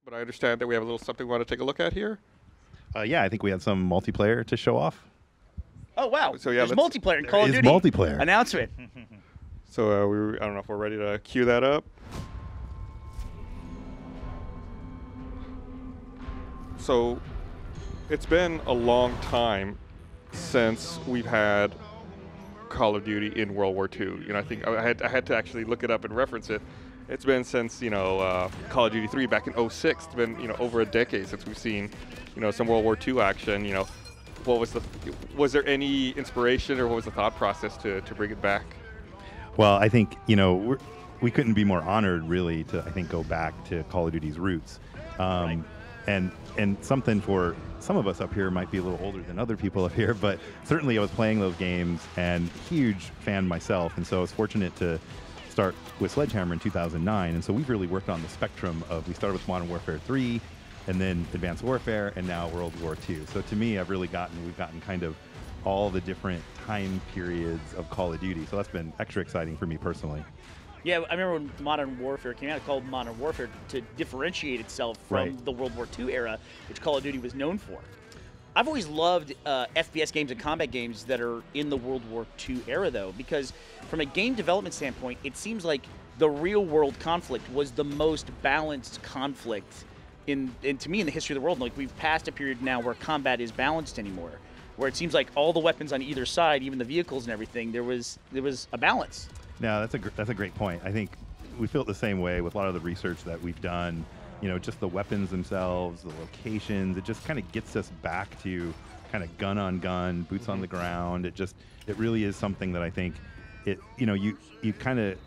But I understand that we have a little something we want to take a look at here. Yeah, I think we had some multiplayer to show off. Oh, wow. So, yeah, There's multiplayer in Call of is Duty. multiplayer. Announcement. So I don't know if we're ready to cue that up. So it's been a long time since we've had Call of Duty in World War II. I think I had to actually look it up and reference it. It's been since Call of Duty 3 back in '06. It's been over a decade since we've seen some World War II action. What was there any inspiration or what was the thought process to bring it back? Well, I think we couldn't be more honored, really, to I think go back to Call of Duty's roots, Right. and something for some of us up here might be a little older than other people up here, but certainly I was playing those games and huge fan myself, and so I was fortunate to start with Sledgehammer in 2009, and so we've really worked on the spectrum of, we started with Modern Warfare 3, and then Advanced Warfare, and now World War II. So to me, we've gotten kind of all the different time periods of Call of Duty, so that's been extra exciting for me personally. Yeah, I remember when Modern Warfare came out, it called Modern Warfare to differentiate itself from Right. the World War II era, which Call of Duty was known for. I've always loved FPS games and combat games that are in the World War II era, though, because from a game development standpoint, it seems like the real-world conflict was the most balanced conflict in to me in the history of the world. Like, we've passed a period now where combat is balanced anymore, where it seems like all the weapons on either side, even the vehicles and everything, there was a balance. No, that's a great point. I think we feel it the same way with a lot of the research that we've done. Just the weapons themselves, the locations. It just kind of gets us back to kind of gun on gun, boots on the ground. It really is something that I think you kind of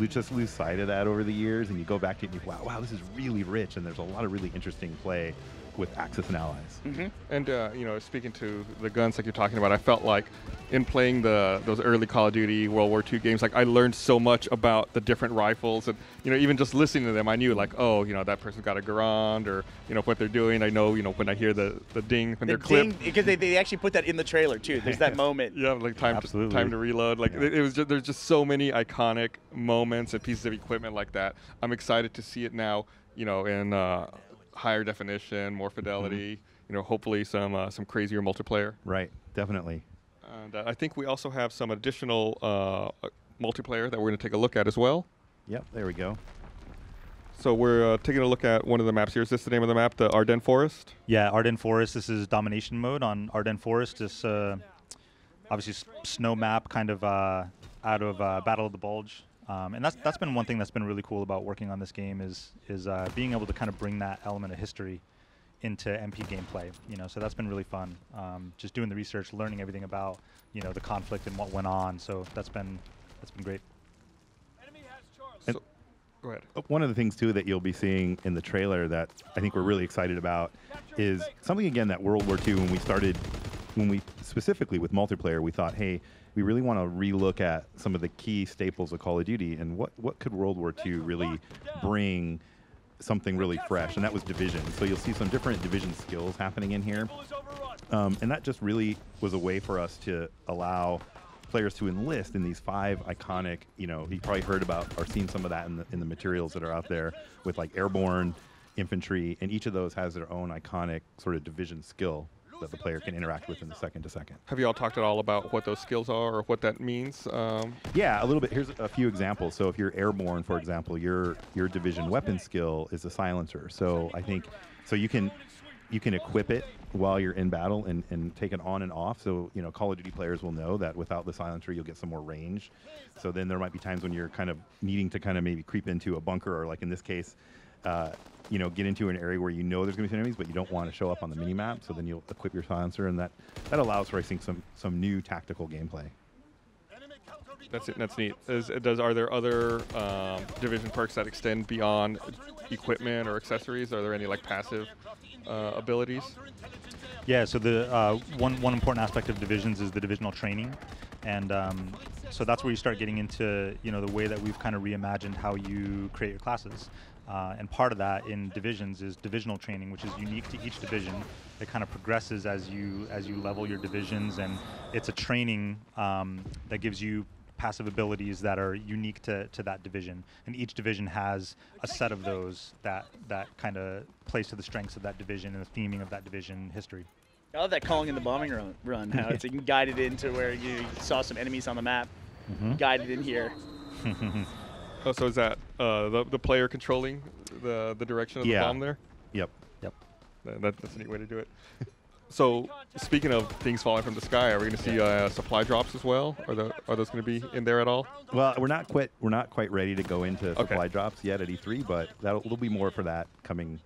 just lose sight of that over the years, and you go back to it and you wow, this is really rich, and there's a lot of really interesting play with Axis and allies. Mm-hmm. And speaking to the guns like you're talking about, I felt like in playing those early Call of Duty World War II games, like I learned so much about the different rifles, and even just listening to them, I knew like, oh, that person's got a Garand, or what they're doing. I know, when I hear the ding when they're clipped, because they actually put that in the trailer too. There's that moment. Yeah, like time to reload. Like it was there's just so many iconic moments and pieces of equipment like that. I'm excited to see it now, in higher definition, more fidelity. Hopefully some crazier multiplayer. Right, definitely. And I think we also have some additional multiplayer that we're going to take a look at as well. Yep, there we go. So we're taking a look at one of the maps here. Is this the name of the map, the Ardennes Forest? Yeah, Ardennes Forest. This is domination mode on Ardennes Forest. This obviously snow map, kind of out of Battle of the Bulge. And that's been one thing that's been really cool about working on this game is being able to kind of bring that element of history into MP gameplay. So that's been really fun. Just doing the research, learning everything about the conflict and what went on. So that's been great. And go ahead. One of the things too that you'll be seeing in the trailer that I think we're really excited about is something again that World War II, when we specifically with multiplayer, we thought, hey, we really want to relook at some of the key staples of Call of Duty and what could World War II really bring something really fresh, and that was Division. So you'll see some different Division skills happening in here, and that just really was a way for us to allow players to enlist in these 5 iconic, you probably heard about or seen some of that in the materials that are out there with like airborne, infantry, and each of those has their own iconic sort of Division skill that the player can interact with in the second to second. Have you all talked at all about what those skills are or what that means? Yeah, a little bit. Here's a few examples. So if you're airborne, for example, your Division weapon skill is a silencer. So I think you can equip it while you're in battle and take it on and off. So Call of Duty players will know that without the silencer, you'll get some more range. So then there might be times when you're kind of needing to kind of maybe creep into a bunker, or like in this case, get into an area where there's going to be some enemies, but you don't want to show up on the mini-map, so then you'll equip your silencer, and that allows for, I think, some new tactical gameplay. That's neat. Are there other Division perks that extend beyond equipment or accessories? Are there any like passive abilities? Yeah, so the one important aspect of Divisions is the Divisional Training, and so that's where you start getting into the way that we've kind of reimagined how you create your classes. And part of that in Divisions is Divisional Training, which is unique to each division. It kind of progresses as you level your divisions, and it's a training that gives you passive abilities that are unique to that division, and each division has a set of those that kind of plays to the strengths of that division and the theming of that division history. I love that calling in the bombing run. How it's guided into where you saw some enemies on the map, guided in here. Oh, so is that the player controlling the direction of the bomb there? Yep. That's a neat way to do it. So, speaking of things falling from the sky, are we going to see supply drops as well? Are those going to be in there at all? Well, we're not quite ready to go into supply drops yet at E3, but there'll be more for that coming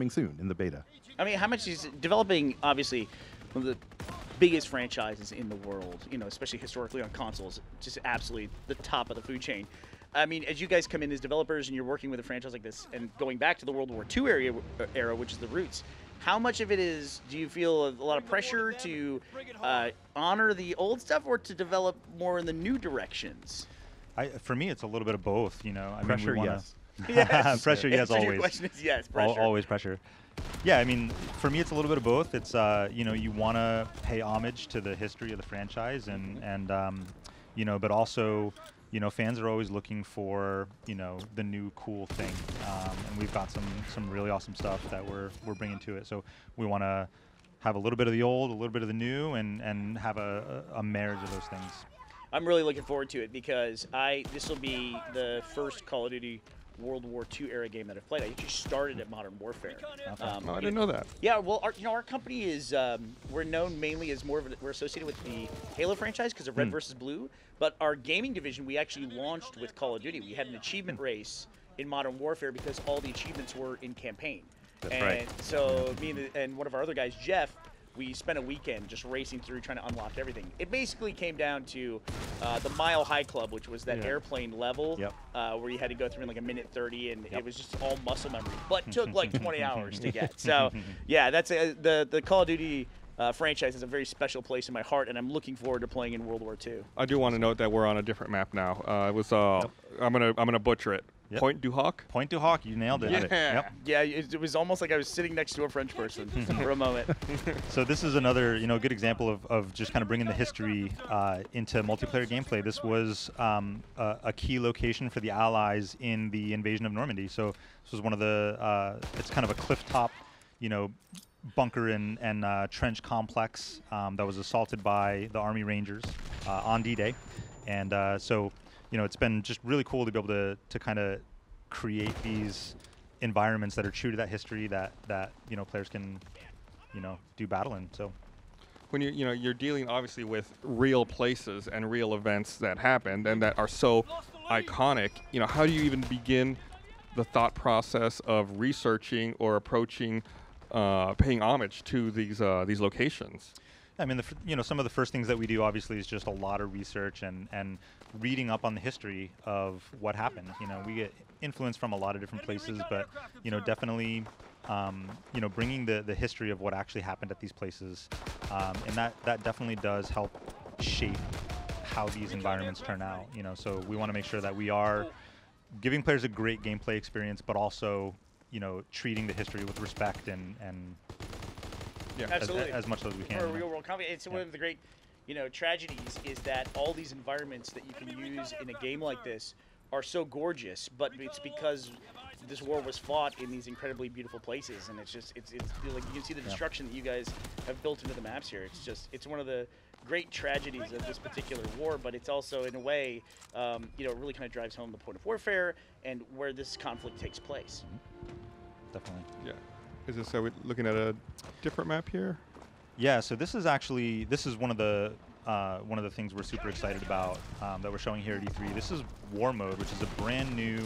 soon in the beta. I mean, how much is developing? Obviously, one of the biggest franchises in the world. Especially historically on consoles, just absolutely the top of the food chain. I mean, as you guys come in as developers and you're working with a franchise like this, and going back to the World War II era, which is the roots. How much of it do you feel a lot of pressure to honor the old stuff or to develop more in the new directions? For me, it's a little bit of both, I pressure, mean, yes. Yes. Pressure, yes, always. Your question is yes, pressure. Always pressure. Yeah, I mean, for me, it's a little bit of both. It's, you want to pay homage to the history of the franchise and but also, fans are always looking for, the new cool thing, and we've got some really awesome stuff that we're bringing to it. So we want to have a little bit of the old, a little bit of the new, and have a marriage of those things. I'm really looking forward to it because this will be the first Call of Duty World War II era game that I've played. I actually started at Modern Warfare. I didn't know that. Yeah, well, our company is we're known mainly as we're associated with the Halo franchise because of Red versus Blue. But our gaming division, we actually launched with Call of Duty. We had an achievement race in Modern Warfare because all the achievements were in campaign. That's right. So me and one of our other guys, Jeff, we spent a weekend just racing through trying to unlock everything. It basically came down to the Mile High Club, which was that airplane level where you had to go through in like a minute 30, and it was just all muscle memory, but took like 20 hours to get. So yeah, that's the Call of Duty franchise is a very special place in my heart, and I'm looking forward to playing in World War II. I do want to note that we're on a different map now. It was I'm gonna butcher it. Yep. Pointe Du Hoc. Pointe Du Hoc, you nailed it. Yeah. Yeah, it was almost like I was sitting next to a French person for a moment. So this is another, good example of just kind of bringing the history into multiplayer gameplay. This was a key location for the Allies in the invasion of Normandy. So this was one of the, it's kind of a cliff top, bunker and trench complex that was assaulted by the Army Rangers on D-Day. And so it's been just really cool to be able to kind of create these environments that are true to that history that players can do battle in. So when you're dealing obviously with real places and real events that happened and that are so iconic, how do you even begin the thought process of researching or approaching paying homage to these locations? I mean, some of the first things that we do obviously is just a lot of research and reading up on the history of what happened. We get influence from a lot of different places, but definitely bringing the history of what actually happened at these places, and that definitely does help shape how these environments turn out. So we want to make sure that we are giving players a great gameplay experience, but also treating the history with respect and yeah, absolutely. As much as we can. For a real world conflict, it's one of the great, tragedies is that all these environments that you can use in a game like this are so gorgeous, but it's because this war was fought in these incredibly beautiful places, and it's like you can see the destruction that you guys have built into the maps here. It's one of the great tragedies of this particular war, but it's also in a way, it really kind of drives home the point of warfare and where this conflict takes place. Definitely. Yeah. Are we looking at a different map here? Yeah, so this is one of the things we're super excited about that we're showing here at E3. This is War Mode, which is a brand new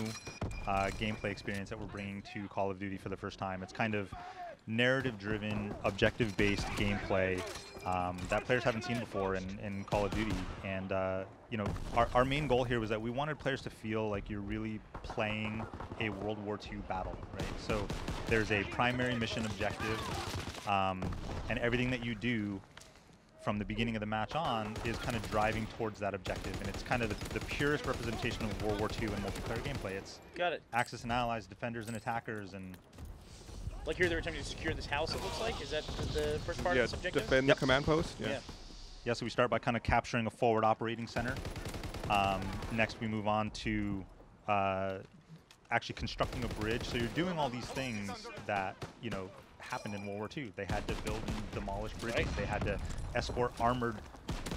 gameplay experience that we're bringing to Call of Duty for the first time. It's kind of narrative-driven, objective-based gameplay that players haven't seen before in Call of Duty. And our main goal here was that we wanted players to feel like you're really playing a World War II battle, right? So there's a primary mission objective, and everything that you do from the beginning of the match on is kind of driving towards that objective, and it's kind of the purest representation of World War II in multiplayer gameplay. It's got it. Axis and allies, defenders and attackers, and like here they were attempting to secure this house. It looks like is that the first part of this objective? Defend the command post. Yeah, so we start by kind of capturing a forward operating center, Next, we move on to actually constructing a bridge. So you're doing all these things that, you know, happened in World War II. They had to build and demolish bridges. Right. They had to escort armored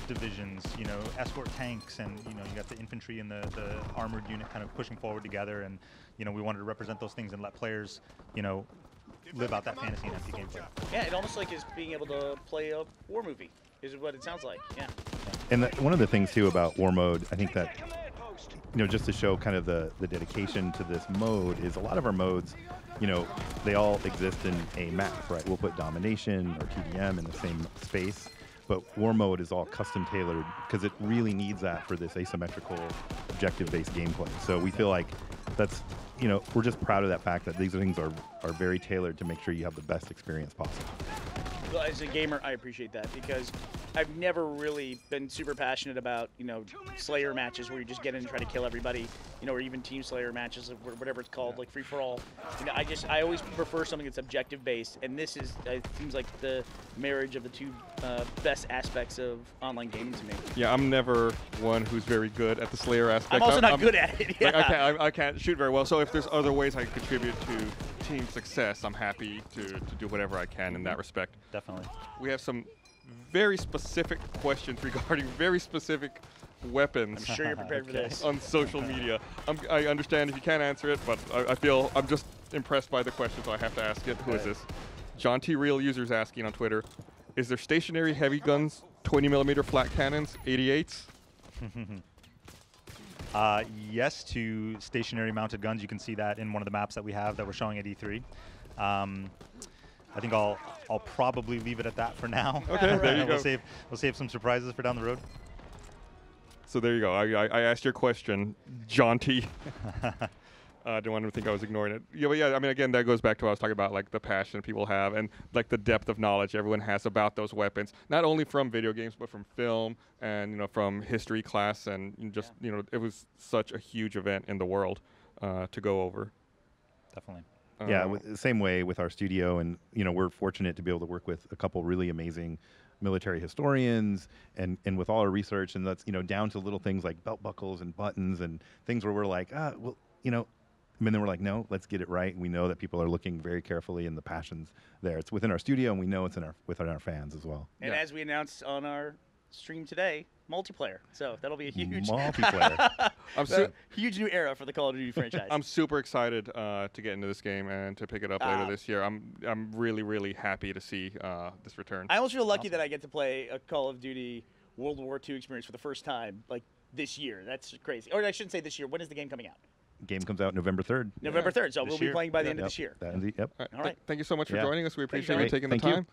divisions, you know, escort tanks, and, you know, you got the infantry and the armored unit kind of pushing forward together. And, you know, we wanted to represent those things and let players, you know, live out that fantasy and empty gameplay. Yeah, it almost like is being able to play a war movie, is what it sounds like. Yeah. And one of the things too about war mode, I think that, you know, just to show kind of the dedication to this mode, is a lot of our modes, you know, they all exist in a map, right? We'll put domination or TDM in the same space, but war mode is all custom tailored because it really needs that for this asymmetrical objective-based gameplay. So we feel like that's, you know, we're just proud of that fact that these things are very tailored to make sure you have the best experience possible. Well, as a gamer, I appreciate that because I've never really been super passionate about, you know, Slayer matches where you just get in and try to kill everybody, you know, or even Team Slayer matches, or whatever it's called, like free for all. You know, I always prefer something that's objective based, and this is it seems like the marriage of the two best aspects of online gaming to me. Yeah, I'm never one who's very good at the Slayer aspect. I'm also not good at it. Yeah. Like, I can't shoot very well. So if there's other ways I can contribute to team success, I'm happy to do whatever I can in that respect. Definitely. We have some very specific questions regarding very specific weapons. I'm sure you're prepared for this. On social media. I understand if you can't answer it, but I feel I'm just impressed by the question, so I have to ask it. Who is this? John T. Real User's asking on Twitter, is there stationary heavy guns, 20mm flat cannons, 88s? Yes to stationary mounted guns. You can see that in one of the maps that we have that we're showing at E3. I think I'll probably leave it at that for now. Okay, there you go. We'll save some surprises for down the road. So there you go. I asked your question, John T. I didn't want him to think I was ignoring it. Yeah, but yeah, I mean, again, that goes back to what I was talking about, like the passion people have and like the depth of knowledge everyone has about those weapons, not only from video games, but from film and, you know, from history class. And just, you know, it was such a huge event in the world to go over. Definitely. Yeah, the same way with our studio, and, you know, we're fortunate to be able to work with a couple really amazing military historians, and with all our research, and that's, you know, down to little things like belt buckles and buttons and things where we're like, well, you know, and then we're like, no, let's get it right. And we know that people are looking very carefully, and the passion's there. It's within our studio, and we know it's within our fans as well. And as we announced on our stream today, multiplayer. So that'll be a huge multiplayer. huge new era for the Call of Duty franchise. I'm super excited to get into this game and to pick it up later this year. I'm really happy to see this return. I almost feel lucky that I get to play a Call of Duty World War II experience for the first time, like this year. That's crazy. Or I shouldn't say this year. When is the game coming out? Game comes out November 3rd. November 3rd. So we'll be playing by the end of this year. Yep. All right. Thank you so much for joining us. We appreciate you Great. taking Thank the you. time.